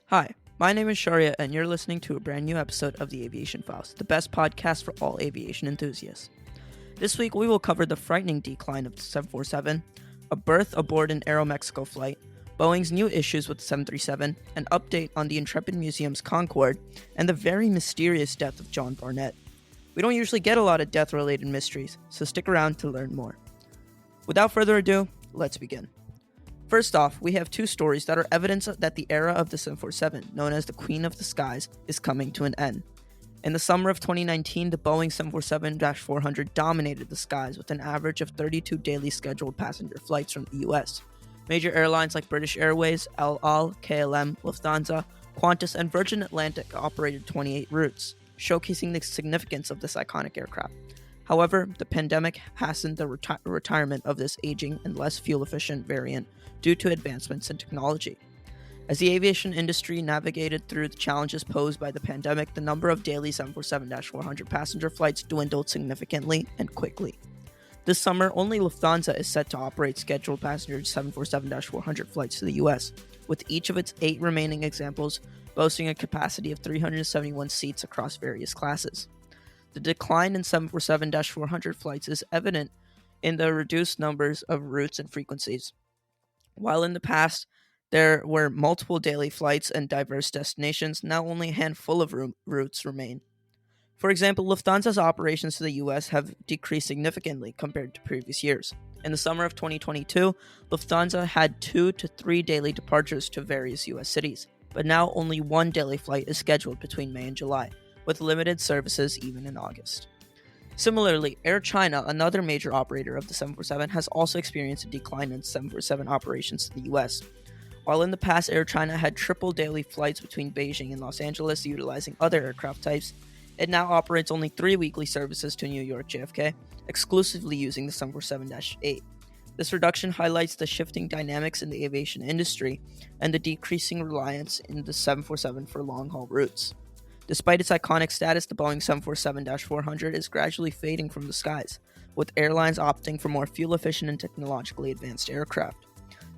Hi, my name is Sharia, and you're listening to a brand new episode of the Aviation Files, the best podcast for all aviation enthusiasts. This week, we will cover the frightening decline of the 747, a birth aboard an Aeromexico flight, Boeing's new issues with the 737, an update on the Intrepid Museum's Concorde, and the very mysterious death of John Barnett. We don't usually get a lot of death-related mysteries, so stick around to learn more. Without further ado, let's begin. First off, we have two stories that are evidence that the era of the 747, known as the Queen of the Skies, is coming to an end. In the summer of 2019, the Boeing 747-400 dominated the skies with an average of 32 daily scheduled passenger flights from the US. Major airlines like British Airways, El Al, KLM, Lufthansa, Qantas, and Virgin Atlantic operated 28 routes, showcasing the significance of this iconic aircraft. However, the pandemic hastened the retirement of this aging and less fuel-efficient variant due to advancements in technology. As the aviation industry navigated through the challenges posed by the pandemic, the number of daily 747-400 passenger flights dwindled significantly and quickly. This summer, only Lufthansa is set to operate scheduled passenger 747-400 flights to the US, with each of its 8 remaining examples boasting a capacity of 371 seats across various classes. The decline in 747-400 flights is evident in the reduced numbers of routes and frequencies. While in the past there were multiple daily flights and diverse destinations, now only a handful of routes remain. For example, Lufthansa's operations to the US have decreased significantly compared to previous years. In the summer of 2022, Lufthansa had 2 to 3 daily departures to various US cities, but now only 1 daily flight is scheduled between May and July, with limited services even in August. Similarly, Air China, another major operator of the 747, has also experienced a decline in 747 operations to the US. While in the past Air China had triple daily flights between Beijing and Los Angeles utilizing other aircraft types, it now operates only 3 weekly services to New York JFK, exclusively using the 747-8. This reduction highlights the shifting dynamics in the aviation industry and the decreasing reliance in the 747 for long-haul routes. Despite its iconic status, the Boeing 747-400 is gradually fading from the skies, with airlines opting for more fuel-efficient and technologically advanced aircraft.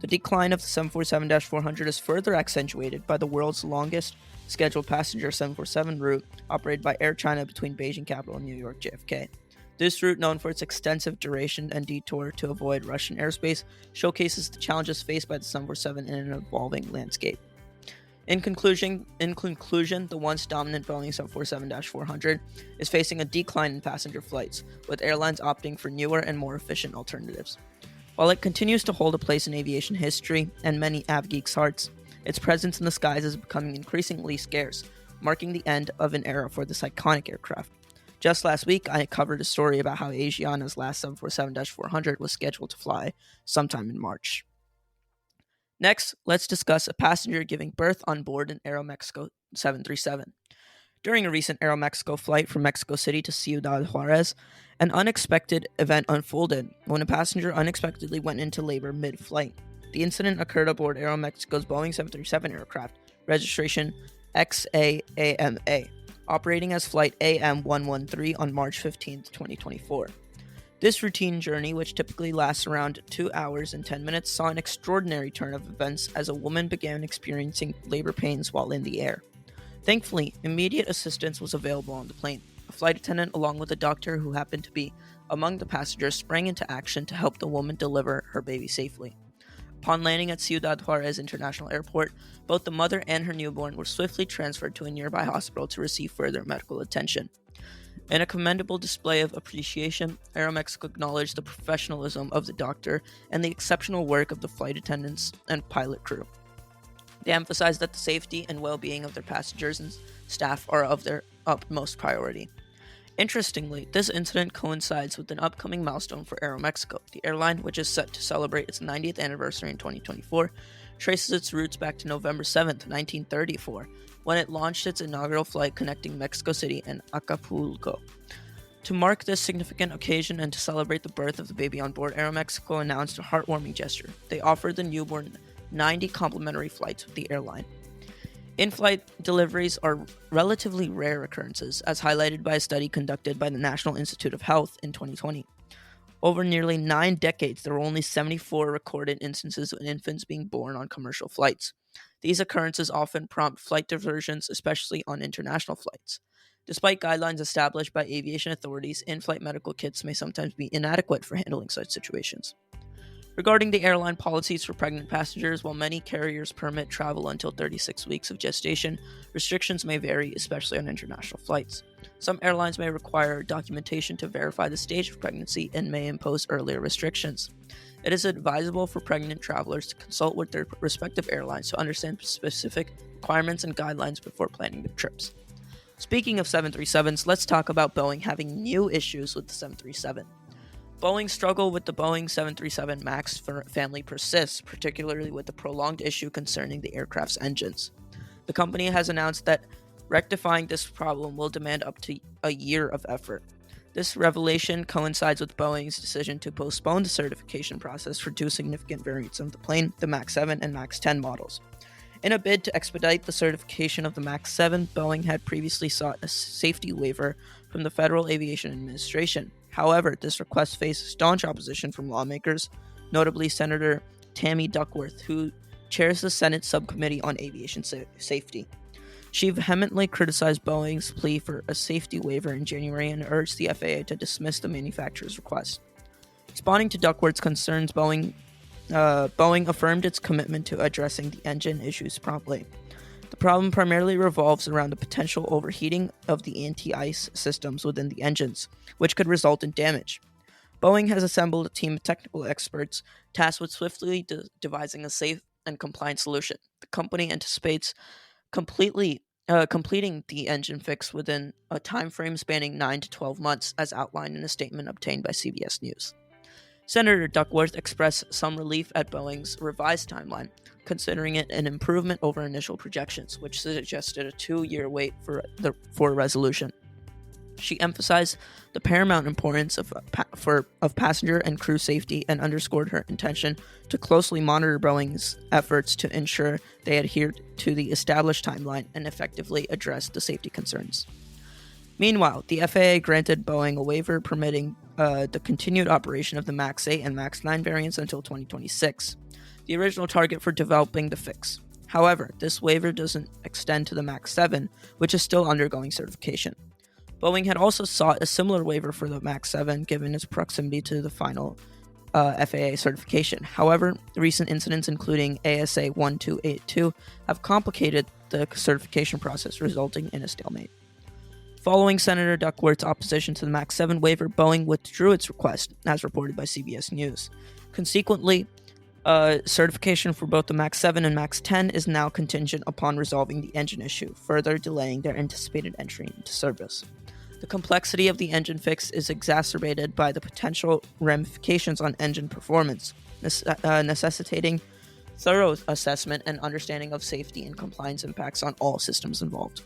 The decline of the 747-400 is further accentuated by the world's longest scheduled passenger 747 route operated by Air China between Beijing capital and New York JFK. This route, known for its extensive duration and detour to avoid Russian airspace, showcases the challenges faced by the 747 in an evolving landscape. In conclusion, the once dominant Boeing 747-400 is facing a decline in passenger flights, with airlines opting for newer and more efficient alternatives. While it continues to hold a place in aviation history and many avgeeks' hearts, its presence in the skies is becoming increasingly scarce, marking the end of an era for this iconic aircraft. Just last week, I covered a story about how Asiana's last 747-400 was scheduled to fly sometime in March. Next, let's discuss a passenger giving birth on board an Aeromexico 737. During a recent Aeromexico flight from Mexico City to Ciudad Juarez, an unexpected event unfolded when a passenger unexpectedly went into labor mid-flight. The incident occurred aboard Aeromexico's Boeing 737 aircraft, registration XAAMA, operating as flight AM113 on March 15, 2024. This routine journey, which typically lasts around 2 hours and 10 minutes, saw an extraordinary turn of events as a woman began experiencing labor pains while in the air. Thankfully, immediate assistance was available on the plane. A flight attendant, along with a doctor who happened to be among the passengers, sprang into action to help the woman deliver her baby safely. Upon landing at Ciudad Juarez International Airport, both the mother and her newborn were swiftly transferred to a nearby hospital to receive further medical attention. In a commendable display of appreciation, Aeromexico acknowledged the professionalism of the doctor and the exceptional work of the flight attendants and pilot crew. They emphasized that the safety and well-being of their passengers and staff are of their utmost priority. Interestingly, this incident coincides with an upcoming milestone for Aeromexico. The airline, which is set to celebrate its 90th anniversary in 2024, traces its roots back to November 7, 1934, when it launched its inaugural flight connecting Mexico City and Acapulco. To mark this significant occasion and to celebrate the birth of the baby on board, Aeromexico announced a heartwarming gesture. They offered the newborn 90 complimentary flights with the airline. In-flight deliveries are relatively rare occurrences, as highlighted by a study conducted by the National Institute of Health in 2020. Over nearly 9 decades, there were only 74 recorded instances of infants being born on commercial flights. These occurrences often prompt flight diversions, especially on international flights. Despite guidelines established by aviation authorities, in-flight medical kits may sometimes be inadequate for handling such situations. Regarding the airline policies for pregnant passengers, while many carriers permit travel until 36 weeks of gestation, restrictions may vary, especially on international flights. Some airlines may require documentation to verify the stage of pregnancy and may impose earlier restrictions. It is advisable for pregnant travelers to consult with their respective airlines to understand specific requirements and guidelines before planning their trips. Speaking of 737s, let's talk about Boeing having new issues with the 737. Boeing's struggle with the Boeing 737 MAX family persists, particularly with the prolonged issue concerning the aircraft's engines. The company has announced that rectifying this problem will demand up to a year of effort. This revelation coincides with Boeing's decision to postpone the certification process for two significant variants of the plane, the MAX 7 and MAX 10 models. In a bid to expedite the certification of the MAX 7, Boeing had previously sought a safety waiver from the Federal Aviation Administration. However, this request faced staunch opposition from lawmakers, notably Senator Tammy Duckworth, who chairs the Senate Subcommittee on Aviation Safety. She vehemently criticized Boeing's plea for a safety waiver in January and urged the FAA to dismiss the manufacturer's request. Responding to Duckworth's concerns, Boeing affirmed its commitment to addressing the engine issues promptly. The problem primarily revolves around the potential overheating of the anti-ice systems within the engines, which could result in damage. Boeing has assembled a team of technical experts tasked with swiftly devising a safe and compliant solution. The company anticipates completing the engine fix within a time frame spanning 9 to 12 months, as outlined in a statement obtained by CBS News. Senator Duckworth expressed some relief at Boeing's revised timeline, considering it an improvement over initial projections, which suggested a 2-year wait for a resolution. She emphasized the paramount importance of passenger and crew safety and underscored her intention to closely monitor Boeing's efforts to ensure they adhered to the established timeline and effectively addressed the safety concerns. Meanwhile, the FAA granted Boeing a waiver permitting the continued operation of the MAX 8 and MAX 9 variants until 2026, the original target for developing the fix. However, this waiver doesn't extend to the MAX 7, which is still undergoing certification. Boeing had also sought a similar waiver for the MAX 7 given its proximity to the final FAA certification. However, recent incidents including ASA 1282 have complicated the certification process, resulting in a stalemate. Following Senator Duckworth's opposition to the MAX 7 waiver, Boeing withdrew its request, as reported by CBS News. Consequently, certification for both the MAX 7 and MAX 10 is now contingent upon resolving the engine issue, further delaying their anticipated entry into service. The complexity of the engine fix is exacerbated by the potential ramifications on engine performance, necessitating thorough assessment and understanding of safety and compliance impacts on all systems involved.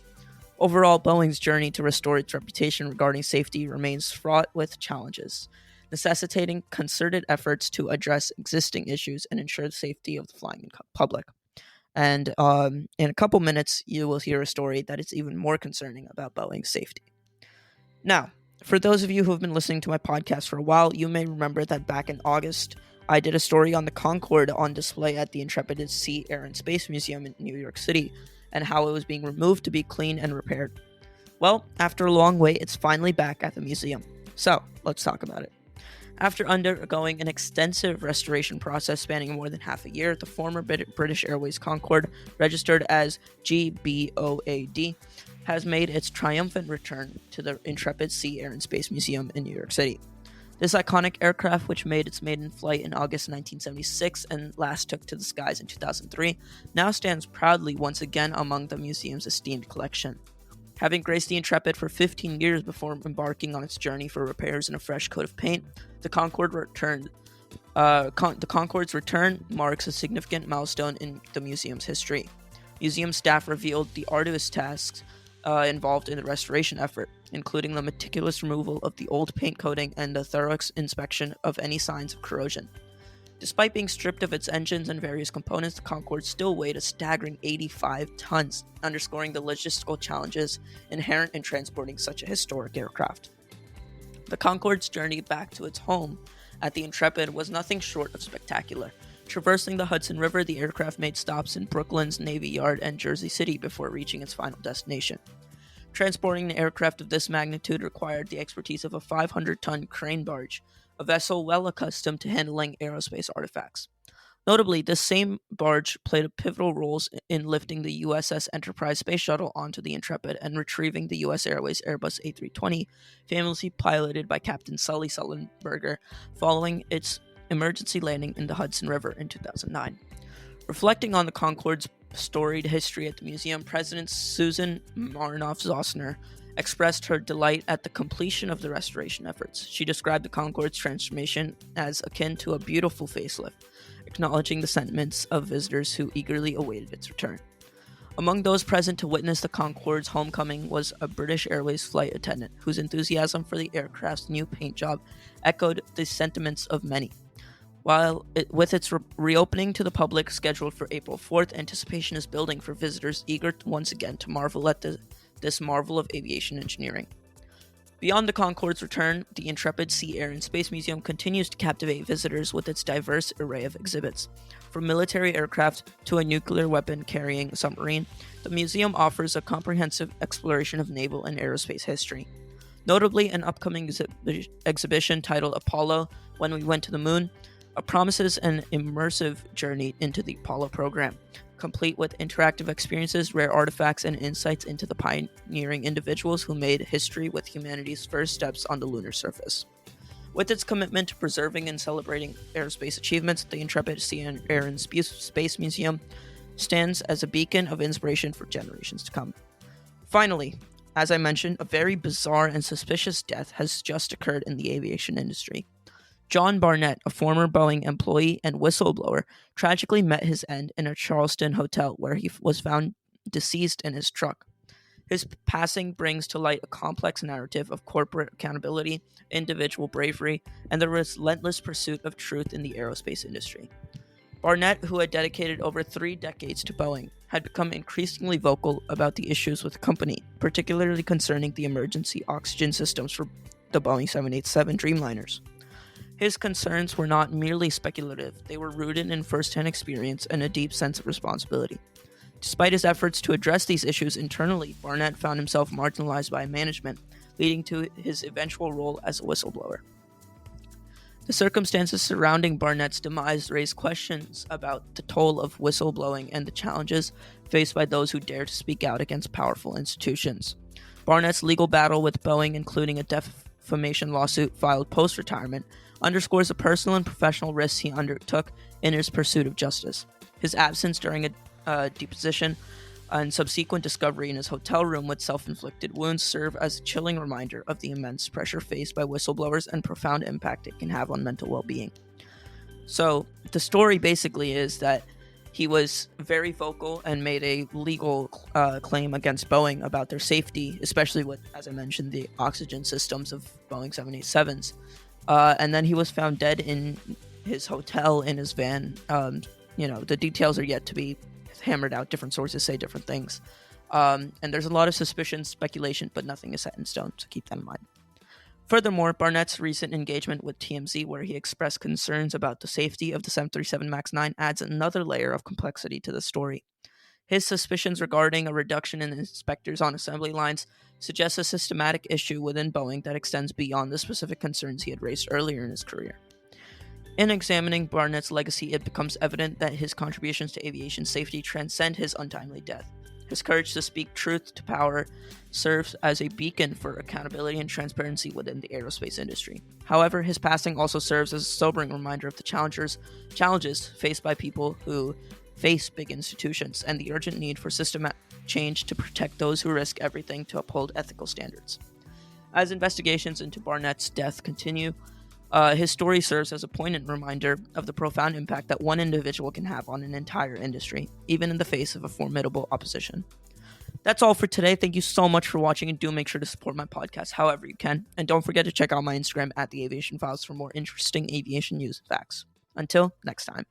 Overall, Boeing's journey to restore its reputation regarding safety remains fraught with challenges, necessitating concerted efforts to address existing issues and ensure the safety of the flying public. And in a couple minutes, you will hear a story that is even more concerning about Boeing's safety. Now, for those of you who have been listening to my podcast for a while, you may remember that back in August, I did a story on the Concorde on display at the Intrepid Sea, Air, and Space Museum in New York City, and how it was being removed to be cleaned and repaired. Well, after a long wait, it's finally back at the museum. So, let's talk about it. After undergoing an extensive restoration process spanning more than half a year, the former British Airways Concorde, registered as GBOAD, has made its triumphant return to the Intrepid Sea, Air, and Space Museum in New York City. This iconic aircraft, which made its maiden flight in August 1976 and last took to the skies in 2003, now stands proudly once again among the museum's esteemed collection. Having graced the Intrepid for 15 years before embarking on its journey for repairs and a fresh coat of paint, the Concorde's return marks a significant milestone in the museum's history. Museum staff revealed the arduous tasks involved in the restoration effort, including the meticulous removal of the old paint coating and the thorough inspection of any signs of corrosion. Despite being stripped of its engines and various components, the Concorde still weighed a staggering 85 tons, underscoring the logistical challenges inherent in transporting such a historic aircraft. The Concorde's journey back to its home at the Intrepid was nothing short of spectacular. Traversing the Hudson River, the aircraft made stops in Brooklyn's Navy Yard and Jersey City before reaching its final destination. Transporting an aircraft of this magnitude required the expertise of a 500-ton crane barge, a vessel well accustomed to handling aerospace artifacts. Notably, this same barge played a pivotal role in lifting the USS Enterprise space shuttle onto the Intrepid and retrieving the U.S. Airways Airbus A320, famously piloted by Captain Sully Sullenberger, following its emergency landing in the Hudson River in 2009. Reflecting on the Concorde's storied history at the museum, President Susan Marnoff-Zosner expressed her delight at the completion of the restoration efforts. She described the Concorde's transformation as akin to a beautiful facelift, acknowledging the sentiments of visitors who eagerly awaited its return. Among those present to witness the Concorde's homecoming was a British Airways flight attendant, whose enthusiasm for the aircraft's new paint job echoed the sentiments of many. With its reopening to the public scheduled for April 4th, anticipation is building for visitors eager once again to marvel at this marvel of aviation engineering. Beyond the Concorde's return, the Intrepid Sea, Air, and Space Museum continues to captivate visitors with its diverse array of exhibits. From military aircraft to a nuclear weapon-carrying submarine, the museum offers a comprehensive exploration of naval and aerospace history. Notably, an upcoming exhibition titled Apollo, When We Went to the Moon, promises an immersive journey into the Apollo program, complete with interactive experiences, rare artifacts, and insights into the pioneering individuals who made history with humanity's first steps on the lunar surface. With its commitment to preserving and celebrating aerospace achievements, the Intrepid Sea, Air, and Space Museum stands as a beacon of inspiration for generations to come. Finally, as I mentioned, a very bizarre and suspicious death has just occurred in the aviation industry. John Barnett, a former Boeing employee and whistleblower, tragically met his end in a Charleston hotel where he was found deceased in his truck. His passing brings to light a complex narrative of corporate accountability, individual bravery, and the relentless pursuit of truth in the aerospace industry. Barnett, who had dedicated over 3 decades to Boeing, had become increasingly vocal about the issues with the company, particularly concerning the emergency oxygen systems for the Boeing 787 Dreamliners. His concerns were not merely speculative, they were rooted in first-hand experience and a deep sense of responsibility. Despite his efforts to address these issues internally, Barnett found himself marginalized by management, leading to his eventual role as a whistleblower. The circumstances surrounding Barnett's demise raise questions about the toll of whistleblowing and the challenges faced by those who dare to speak out against powerful institutions. Barnett's legal battle with Boeing, including a defamation lawsuit filed post-retirement, underscores the personal and professional risks he undertook in his pursuit of justice. His absence during a deposition and subsequent discovery in his hotel room with self-inflicted wounds serve as a chilling reminder of the immense pressure faced by whistleblowers and profound impact it can have on mental well-being. So, the story basically is that he was very vocal and made a legal claim against Boeing about their safety, especially with, as I mentioned, the oxygen systems of Boeing 787s. And then he was found dead in his hotel in his van. The details are yet to be hammered out. Different sources say different things. And there's a lot of suspicion, speculation, but nothing is set in stone, so keep that in mind. Furthermore, Barnett's recent engagement with TMZ, where he expressed concerns about the safety of the 737 MAX 9, adds another layer of complexity to the story. His suspicions regarding a reduction in inspectors on assembly lines suggest a systematic issue within Boeing that extends beyond the specific concerns he had raised earlier in his career. In examining Barnett's legacy, it becomes evident that his contributions to aviation safety transcend his untimely death. His courage to speak truth to power serves as a beacon for accountability and transparency within the aerospace industry. However, his passing also serves as a sobering reminder of the challenges faced by people who face big institutions and the urgent need for systematic change to protect those who risk everything to uphold ethical standards. As investigations into Barnett's death continue, his story serves as a poignant reminder of the profound impact that one individual can have on an entire industry, even in the face of a formidable opposition. That's all for today. Thank you so much for watching, and do make sure to support my podcast however you can. And don't forget to check out my Instagram at The Aviation Files for more interesting aviation news and facts. Until next time.